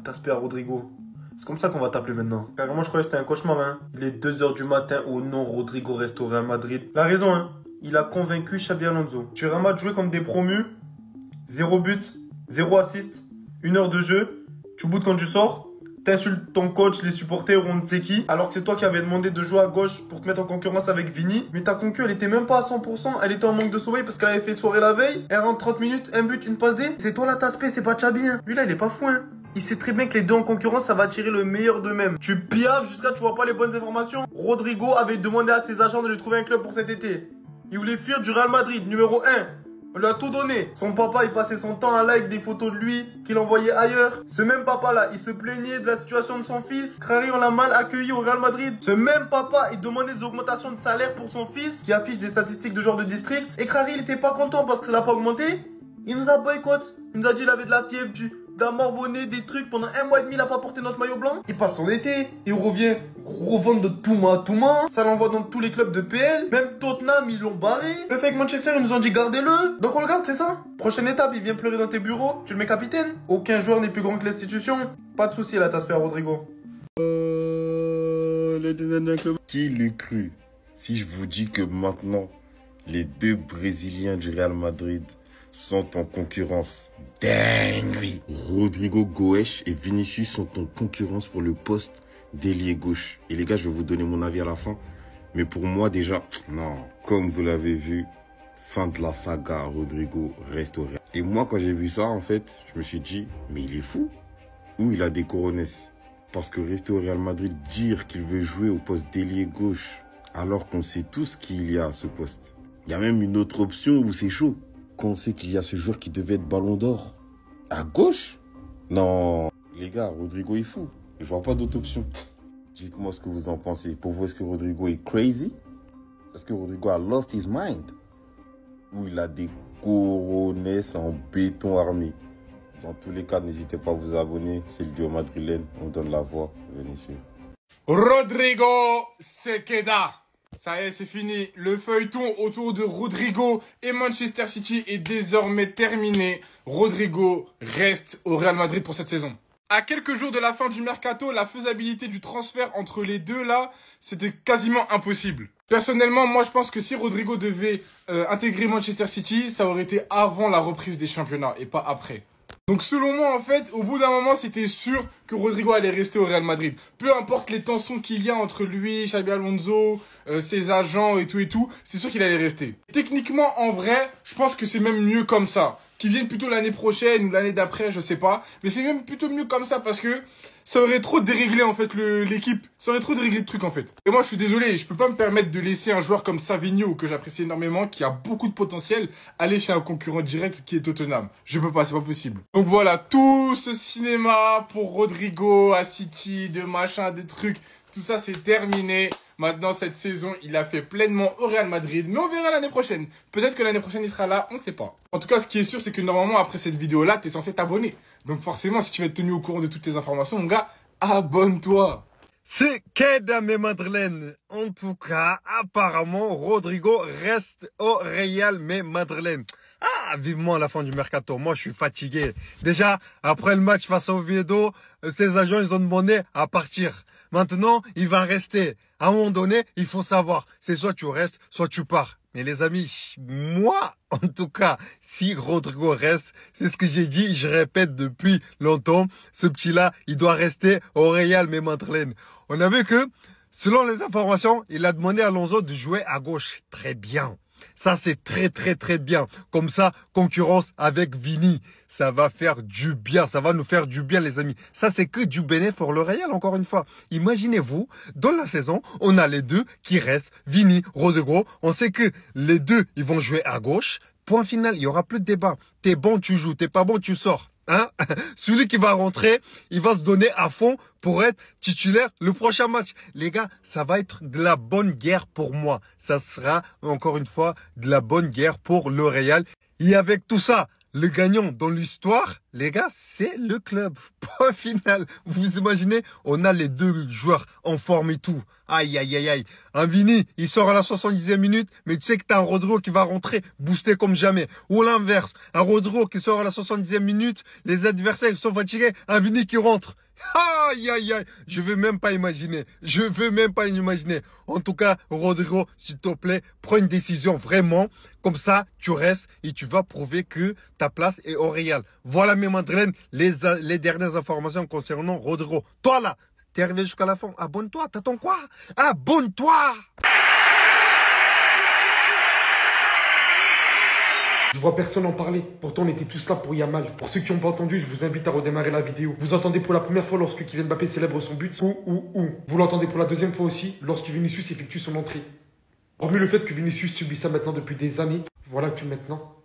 T'aspires à Rodrigo. C'est comme ça qu'on va t'appeler maintenant. Carrément, je croyais que c'était un cauchemar, hein. Il est 2 h du matin. Oh non, Rodrigo reste au Real Madrid. Il a raison, hein. Il a convaincu Xabi Alonso. Tu ramasses jouer comme des promus. 0 but, 0 assist, 1 heure de jeu. Tu boutes quand tu sors. T'insultes ton coach, les supporters, on ne sait qui. Alors que c'est toi qui avais demandé de jouer à gauche pour te mettre en concurrence avec Vini. Mais ta concu, elle était même pas à 100%. Elle était en manque de sommeil parce qu'elle avait fait soirée la veille. Elle rentre 30 minutes, un but, une passe D. C'est toi là, t'aspect, c'est pas Xabi, hein. Lui là, il est pas fou, hein. Il sait très bien que les deux en concurrence, ça va tirer le meilleur d'eux-mêmes. Tu piaves jusqu'à ce que tu vois pas les bonnes informations. Rodrigo avait demandé à ses agents de lui trouver un club pour cet été. Il voulait fuir du Real Madrid, numéro 1. On lui a tout donné. Son papa, il passait son temps à like des photos de lui qu'il envoyait ailleurs. Ce même papa-là, il se plaignait de la situation de son fils. Crary, on l'a mal accueilli au Real Madrid. Ce même papa, il demandait des augmentations de salaire pour son fils qui affiche des statistiques de joueur de district. Et Crary, il était pas content parce que ça l'a pas augmenté. Il nous a boycott. Il nous a dit qu'il avait de la fièvre, d'un morvonné, des trucs. Pendant 1 mois et demi, il a pas porté notre maillot blanc. Il passe son été. Il revient. Gros vente de Touma. Ça l'envoie dans tous les clubs de PL. Même Tottenham, ils l'ont barré. Le fait que Manchester, ils nous ont dit gardez-le. Donc on le garde, c'est ça. Prochaine étape, il vient pleurer dans tes bureaux. Tu le mets capitaine. Aucun joueur n'est plus grand que l'institution. Pas de souci là, t'aspires à Rodrigo. Le design d'un club. Qui l'eût cru si je vous dis que maintenant, les 2 Brésiliens du Real Madrid sont en concurrence. Dinguerie. Rodrigo Goes et Vinicius sont en concurrence pour le poste d'ailier gauche. Et les gars, je vais vous donner mon avis à la fin. Mais pour moi déjà, non. Comme vous l'avez vu, fin de la saga, Rodrigo reste au Real. Et moi, quand j'ai vu ça, en fait, je me suis dit, mais il est fou. Ou il a des coronesses. Parce que rester au Real Madrid, dire qu'il veut jouer au poste d'ailier gauche, alors qu'on sait tous qu'il y a à ce poste. Il y a même une autre option où c'est chaud. On sait qu'il y a ce joueur qui devait être ballon d'or. À gauche? Non. Les gars, Rodrigo est fou. Je vois pas d'autre option. Dites-moi ce que vous en pensez. Pour vous, est-ce que Rodrigo est crazy? Est-ce que Rodrigo a lost his mind? Ou il a des coronesses en béton armé? Dans tous les cas, n'hésitez pas à vous abonner. C'est le duo madrilène. On donne la voix. Venez suivre. Rodrigo se queda. Ça y est, c'est fini. Le feuilleton autour de Rodrigo et Manchester City est désormais terminé. Rodrigo reste au Real Madrid pour cette saison. À quelques jours de la fin du mercato, la faisabilité du transfert entre les deux là, c'était quasiment impossible. Personnellement, moi je pense que si Rodrigo devait intégrer Manchester City, ça aurait été avant la reprise des championnats et pas après. Donc selon moi, en fait, au bout d'un moment, c'était sûr que Rodrigo allait rester au Real Madrid. Peu importe les tensions qu'il y a entre lui, Xabi Alonso, ses agents et tout, c'est sûr qu'il allait rester. Techniquement, en vrai, je pense que c'est même mieux comme ça. Qu'il vienne plutôt l'année prochaine ou l'année d'après, je sais pas. Mais c'est même plutôt mieux comme ça parce que ça aurait trop déréglé en fait l'équipe. Ça aurait trop déréglé le truc en fait. Et moi je suis désolé, je peux pas me permettre de laisser un joueur comme Savinho, que j'apprécie énormément, qui a beaucoup de potentiel, aller chez un concurrent direct qui est Tottenham. Je peux pas, c'est pas possible. Donc voilà, tout ce cinéma pour Rodrigo à City, de machin, des trucs, tout ça c'est terminé. Maintenant, cette saison, il a fait pleinement au Real Madrid. Mais on verra l'année prochaine. Peut-être que l'année prochaine, il sera là, on sait pas. En tout cas, ce qui est sûr, c'est que normalement, après cette vidéo-là, t'es censé t'abonner. Donc forcément, si tu veux être tenu au courant de toutes les informations, mon gars, abonne-toi. C'est Keda mes Madeleine. En tout cas, apparemment, Rodrigo reste au Real mais Madeleine. Ah, vivement la fin du mercato. Moi, je suis fatigué. Déjà, après le match face au Oviedo, ses agents, ils ont demandé à partir. Maintenant, il va rester. À un moment donné, il faut savoir. C'est soit tu restes, soit tu pars. Mais les amis, moi, en tout cas, si Rodrigo reste, c'est ce que j'ai dit, je répète depuis longtemps, ce petit-là, il doit rester au Real mais Madeleine. On a vu que, selon les informations, il a demandé à Alonso de jouer à gauche. Très bien. Ça, c'est très bien. Comme ça, concurrence avec Vini. Ça va faire du bien. Ça va nous faire du bien, les amis. Ça, c'est que du bénéfice pour le Real, encore une fois. Imaginez-vous, dans la saison, on a les deux qui restent. Vini, Rodrigo. On sait que les deux, ils vont jouer à gauche. Point final, il n'y aura plus de débat. T'es bon, tu joues. T'es pas bon, tu sors. Hein? Celui qui va rentrer, il va se donner à fond pour être titulaire le prochain match. Les gars, ça va être de la bonne guerre pour moi. Ça sera, encore une fois, de la bonne guerre pour le Real. Et avec tout ça, le gagnant dans l'histoire, les gars, c'est le club. Point final. Vous imaginez, on a les deux joueurs en forme et tout. Aïe, aïe, aïe, aïe. Un Vini, il sort à la 70e minute, mais tu sais que t'as un Rodrigo qui va rentrer boosté comme jamais. Ou l'inverse, un Rodrigo qui sort à la 70e minute, les adversaires sont fatigués, un Vini qui rentre. Aïe, aïe, aïe. Je veux même pas imaginer. Je veux même pas imaginer. En tout cas, Rodrigo, s'il te plaît, prends une décision vraiment. Comme ça, tu restes et tu vas prouver que ta place est au Real. Voilà mes Madeleine, les dernières informations concernant Rodrigo. Toi là, t'es arrivé jusqu'à la fin. Abonne-toi. T'attends quoi? Abonne-toi. Je vois personne en parler. Pourtant, on était tous là pour Yamal. Pour ceux qui n'ont pas entendu, je vous invite à redémarrer la vidéo. Vous entendez pour la première fois lorsque Kylian Mbappé célèbre son but. Vous l'entendez pour la deuxième fois aussi lorsque Vinicius effectue son entrée. Hormis le fait que Vinicius subit ça maintenant depuis des années, voilà que maintenant,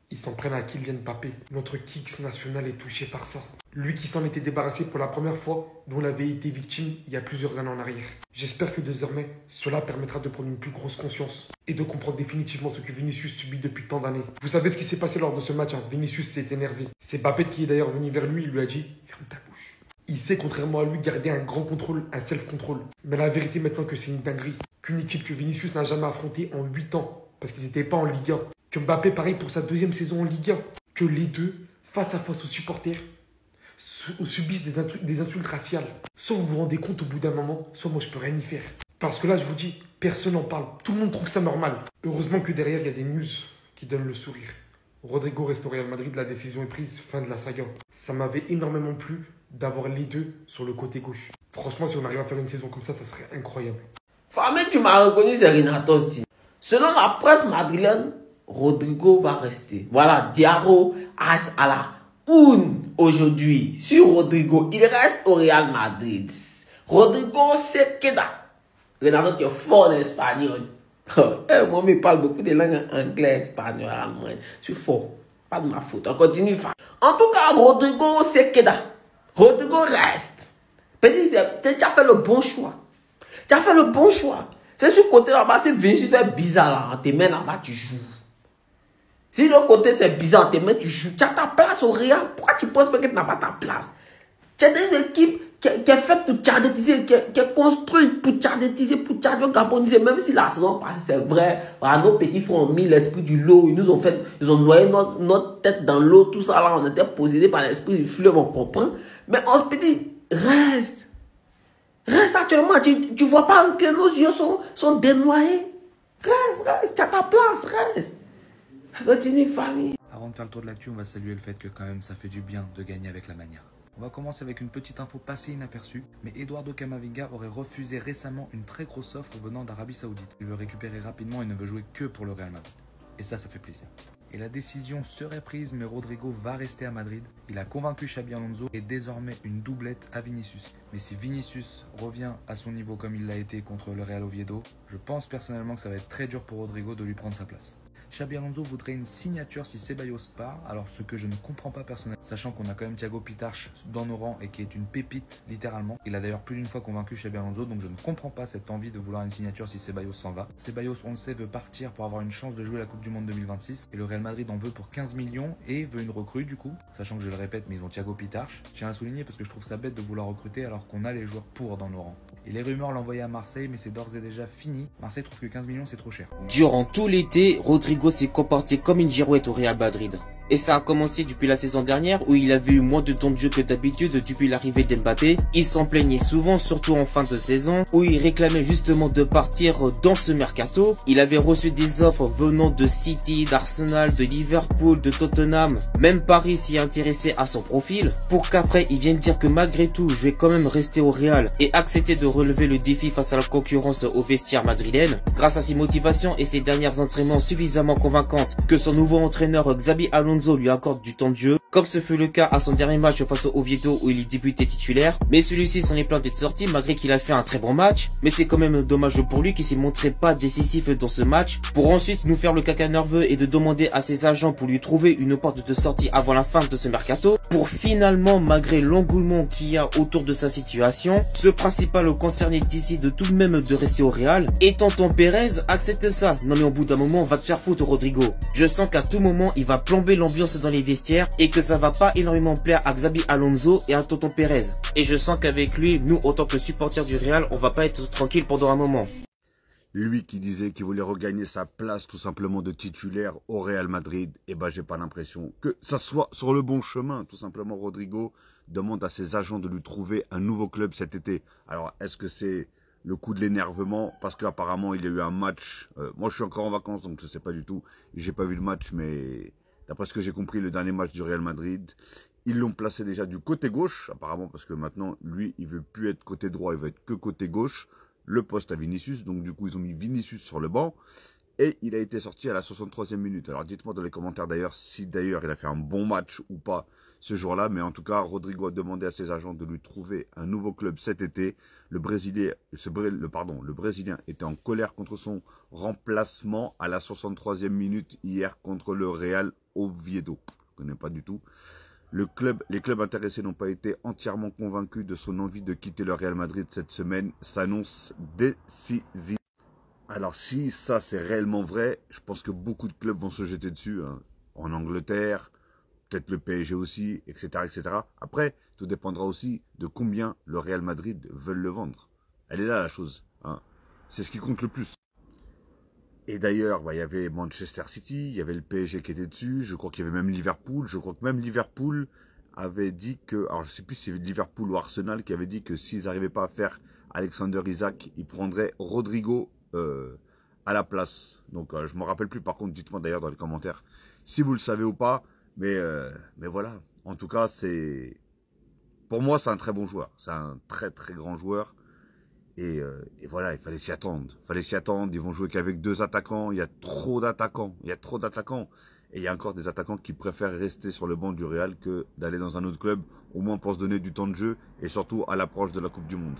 ils s'en prennent à Kylian Mbappé. Notre Kicks national est touché par ça. Lui qui s'en était débarrassé pour la première fois, dont il avait été victime il y a plusieurs années en arrière. J'espère que désormais, cela permettra de prendre une plus grosse conscience et de comprendre définitivement ce que Vinicius subit depuis tant d'années. Vous savez ce qui s'est passé lors de ce match, hein? Vinicius s'est énervé. C'est Mbappé qui est d'ailleurs venu vers lui, il lui a dit « Ferme ta bouche ». Il sait, contrairement à lui, garder un grand contrôle, un self-control. Mais la vérité maintenant que c'est une dinguerie. Qu'une équipe que Vinicius n'a jamais affrontée en 8 ans, parce qu'ils n'étaient pas en Ligue 1. Que Mbappé, pareil pour sa deuxième saison en Ligue 1. Que les deux, face à face aux supporters, subissent des insultes raciales. Soit vous vous rendez compte au bout d'un moment, soit moi je peux rien y faire. Parce que là, je vous dis, personne n'en parle. Tout le monde trouve ça normal. Heureusement que derrière, il y a des news qui donnent le sourire. Rodrigo reste au Real Madrid, la décision est prise, fin de la saga. Ça m'avait énormément plu d'avoir les deux sur le côté gauche. Franchement, si on arrive à faire une saison comme ça serait incroyable. Famille, tu m'as reconnu, c'est Renato Sti. Selon la presse madrilène, Rodrigo va rester. Voilà, Diaro as à la une aujourd'hui. Sur Rodrigo, il reste au Real Madrid. Rodrigo se queda. Renato, tu es fort en espagnol. Moi, je parle beaucoup de langues anglais, espagnol, allemand. Je suis fort. Pas de ma faute. On continue. En tout cas, Rodrigo se queda. Rodrigo reste. Petit, tu as fait le bon choix. Tu as fait le bon choix. C'est sur le côté là-bas, c'est Vinicius fait bizarre là. Tes mains là-bas, tu joues. Si l'autre côté c'est bizarre, tes mains, tu joues. Tu as ta place au Real. Pourquoi tu penses que tu n'as pas ta place? Tu as une équipe qui est faite pour tchardetiser, qui est construite pour tchardetiser, pour tchardogaboniser. Même si la saison passée, c'est vrai, voilà, nos petits frères ont mis l'esprit du lot. Ils ont noyé notre tête dans l'eau. Tout ça là, on était possédés par l'esprit du fleuve, on comprend. Mais on se dit, reste. Reste actuellement, tu vois pas que nos yeux sont dénoyés. Reste, tu as ta place, reste. Continue, famille. Avant de faire le tour de l'actu, on va saluer le fait que quand même ça fait du bien de gagner avec la manière. On va commencer avec une petite info passée inaperçue, mais Eduardo Camavinga aurait refusé récemment une très grosse offre venant d'Arabie Saoudite. Il veut récupérer rapidement et ne veut jouer que pour le Real Madrid. Et ça fait plaisir. Et la décision serait prise, mais Rodrigo va rester à Madrid. Il a convaincu Xabi Alonso et désormais une doublette à Vinicius. Mais si Vinicius revient à son niveau comme il l'a été contre le Real Oviedo, je pense personnellement que ça va être très dur pour Rodrigo de lui prendre sa place. Xabi Alonso voudrait une signature si Ceballos part, alors ce que je ne comprends pas personnellement, sachant qu'on a quand même Thiago Pitarch dans nos rangs et qui est une pépite littéralement. Il a d'ailleurs plus d'une fois convaincu Xabi Alonso, donc je ne comprends pas cette envie de vouloir une signature si Ceballos s'en va. Ceballos, on le sait, veut partir pour avoir une chance de jouer la Coupe du Monde 2026 et le Real Madrid en veut pour 15 millions et veut une recrue du coup, sachant que je le répète, mais ils ont Thiago Pitarch. Je tiens à souligner parce que je trouve ça bête de vouloir recruter alors qu'on a les joueurs pour dans nos rangs. Et les rumeurs l'envoyaient à Marseille, mais c'est d'ores et déjà fini. Marseille trouve que 15 millions c'est trop cher. Durant tout l'été, Rodrigo s'est comporté comme une girouette au Real Madrid. Et ça a commencé depuis la saison dernière où il avait eu moins de temps de jeu que d'habitude depuis l'arrivée d'Mbappé. Il s'en plaignait souvent, surtout en fin de saison, où il réclamait justement de partir dans ce mercato. Il avait reçu des offres venant de City, d'Arsenal, de Liverpool, de Tottenham. Même Paris s'y intéressait à son profil. Pour qu'après il vienne dire que malgré tout, je vais quand même rester au Real et accepter de relever le défi face à la concurrence au vestiaire madrilène. Grâce à ses motivations et ses derniers entraînements suffisamment convaincantes que son nouveau entraîneur Xabi Alonso lui accorde du temps de jeu, comme ce fut le cas à son dernier match face au Oviedo où il est débuté titulaire. Mais celui-ci s'en est plaint d'être sorti malgré qu'il a fait un très bon match. Mais c'est quand même dommage pour lui qui s'est montré pas décisif dans ce match, pour ensuite nous faire le caca nerveux et de demander à ses agents pour lui trouver une porte de sortie avant la fin de ce mercato, pour finalement, malgré l'engouement qu'il y a autour de sa situation, ce principal concerné décide tout de même de rester au Real. Et tonton Pérez accepte ça. Non mais au bout d'un moment, on va te faire foutre Rodrigo. Je sens qu'à tout moment, il va plomber l'ambiance l'ambiance dans les vestiaires et que ça va pas énormément plaire à Xabi Alonso et à Tonton Pérez. Et je sens qu'avec lui, nous, autant que supporters du Real, on va pas être tranquille pendant un moment. Lui qui disait qu'il voulait regagner sa place tout simplement de titulaire au Real Madrid, eh ben j'ai pas l'impression que ça soit sur le bon chemin. Tout simplement, Rodrigo demande à ses agents de lui trouver un nouveau club cet été. Alors, est-ce que c'est le coup de l'énervement? Parce qu'apparemment, il y a eu un match. Moi, je suis encore en vacances, donc je sais pas du tout. J'ai pas vu le match, mais d'après ce que j'ai compris, le dernier match du Real Madrid, ils l'ont placé déjà du côté gauche, apparemment, parce que maintenant, lui, il veut plus être côté droit, il veut être que côté gauche. Le poste à Vinicius, donc du coup ils ont mis Vinicius sur le banc et il a été sorti à la 63e minute. Alors dites-moi dans les commentaires d'ailleurs si d'ailleurs il a fait un bon match ou pas ce jour-là, mais en tout cas Rodrigo a demandé à ses agents de lui trouver un nouveau club cet été. Le Brésilien était en colère contre son remplacement à la 63e minute hier contre le Real Oviedo. Je ne connais pas du tout. Les clubs intéressés n'ont pas été entièrement convaincus de son envie de quitter le Real Madrid cette semaine, s'annonce décisif. Alors si ça c'est réellement vrai, je pense que beaucoup de clubs vont se jeter dessus, hein. En Angleterre, peut-être le PSG aussi, etc., etc. Après, tout dépendra aussi de combien le Real Madrid veut le vendre. Elle est là la chose, hein. C'est ce qui compte le plus. Et d'ailleurs, il y avait Manchester City, il y avait le PSG qui était dessus, je crois qu'il y avait même Liverpool. Je crois que même Liverpool avait dit que, alors je sais plus si c'est Liverpool ou Arsenal qui avait dit que s'ils n'arrivaient pas à faire Alexander Isak, ils prendraient Rodrigo à la place. Donc je me rappelle plus, par contre, dites-moi d'ailleurs dans les commentaires si vous le savez ou pas. Mais voilà, en tout cas, pour moi, c'est un très bon joueur. C'est un très très grand joueur. Et voilà, il fallait s'y attendre. Ils vont jouer qu'avec 2 attaquants. Il y a trop d'attaquants. Et il y a encore des attaquants qui préfèrent rester sur le banc du Real que d'aller dans un autre club, au moins pour se donner du temps de jeu et surtout à l'approche de la Coupe du Monde.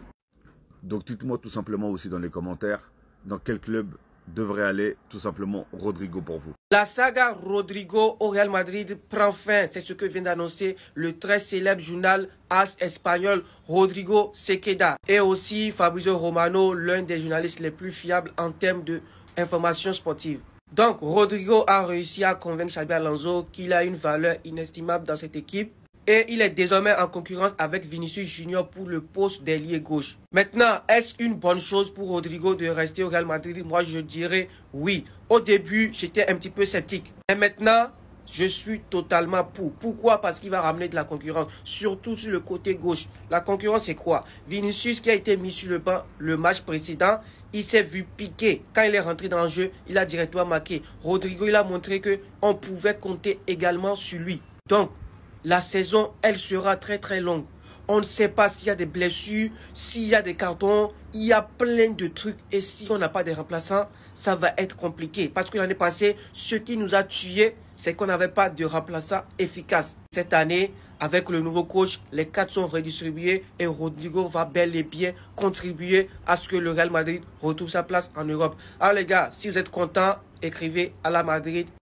Donc dites-moi tout simplement aussi dans les commentaires dans quel club devrait aller tout simplement Rodrigo pour vous. La saga Rodrigo au Real Madrid prend fin. C'est ce que vient d'annoncer le très célèbre journal AS espagnol Rodrigo Sequeda. Et aussi Fabrizio Romano, l'un des journalistes les plus fiables en termes d'informations sportives. Donc Rodrigo a réussi à convaincre Xabi Alonso qu'il a une valeur inestimable dans cette équipe. Et il est désormais en concurrence avec Vinicius Junior pour le poste d'ailier gauche. Maintenant, est-ce une bonne chose pour Rodrigo de rester au Real Madrid? Moi, je dirais oui. Au début, j'étais un petit peu sceptique. Mais maintenant, je suis totalement pour. Pourquoi? Parce qu'il va ramener de la concurrence, surtout sur le côté gauche. La concurrence, c'est quoi? Vinicius qui a été mis sur le banc le match précédent, il s'est vu piquer. Quand il est rentré dans le jeu, il a directement marqué. Rodrigo, il a montré qu'on pouvait compter également sur lui. Donc, la saison, elle sera très très longue. On ne sait pas s'il y a des blessures, s'il y a des cartons, il y a plein de trucs. Et si on n'a pas de remplaçants, ça va être compliqué. Parce que l'année passée, ce qui nous a tués, c'est qu'on n'avait pas de remplaçants efficaces. Cette année, avec le nouveau coach, les 4 sont redistribués et Rodrigo va bel et bien contribuer à ce que le Real Madrid retrouve sa place en Europe. Alors les gars, si vous êtes contents, écrivez à la Madrid.